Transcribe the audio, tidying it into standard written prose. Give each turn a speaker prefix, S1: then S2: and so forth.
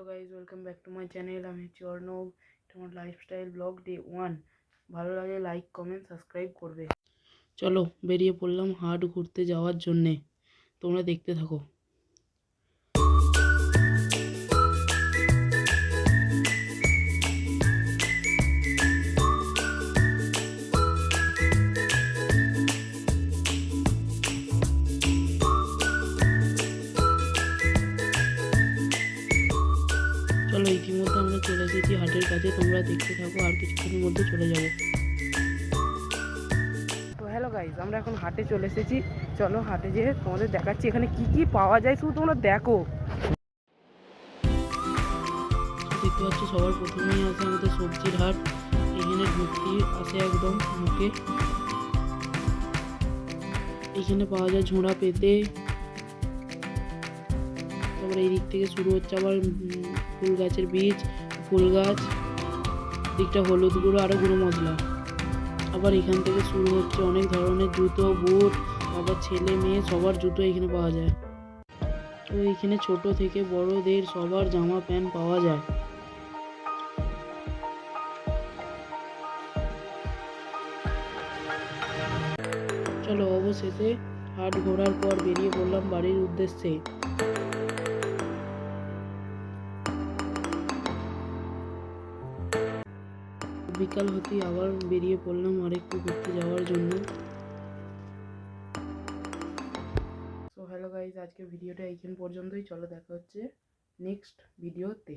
S1: Guys, welcome back to my channel. আমি হচ্ছি অর্ণব। এটা আমার লাইফস্টাইল ব্লগ ডে 1। ভালো লাগলে লাইক, কমেন্ট, সাবস্ক্রাইব করবে। চলো বেরিয়ে পড়লাম হাট ঘুরতে যাওয়ার জন্যে, তোমরা দেখতে থাকো। চলো, ইতিমধ্যে আমরা চলে এসেছি হাটের কাছে, তোমরা দেখতে থাকো, আর কিছুক্ষণের মধ্যে চলে যাবো। তো হ্যালো গাইজ, আমরা এখন হাটে চলে এসেছি। চলো হাটে যেয়ে তোমাদের দেখাচ্ছি এখানে কি কি পাওয়া যায়, শুধু তোমরা দেখো। দেখতে পাচ্ছ, সবার প্রথমেই আছে আমাদের সবজির হাট। এখানে ঢুকতে আসে একদম মুখে। এখানে পাওয়া যায় ঝোড়া পেতে, তারপরে এই দিক থেকে শুরু হচ্ছে আবার ফুল গাছের বীজ, ফুল গাছ, দিকটা হলুদ গুঁড়ো, আরও গুঁড়ো মশলা। আবার এখান থেকে শুরু হচ্ছে অনেক ধরনের জুতো, বুট, আবার ছেলে মেয়ে সবার জুতো এখানে পাওয়া যায়। তো এখানে ছোট থেকে বড়দের সবার জামা প্যান্ট পাওয়া যায়। চলো, অবশেষে হাট ঘোরার পর বেরিয়ে পড়লাম বাড়ির উদ্দেশ্যে। বিকাল হতেই আবার বেরিয়ে পড়লাম আরেকটু ঘুরতে যাওয়ার জন্য। সো হ্যালো গাইজ, আজকের ভিডিওটা এইখান পর্যন্তই। চলো দেখা হচ্ছে নেক্সট ভিডিওতে।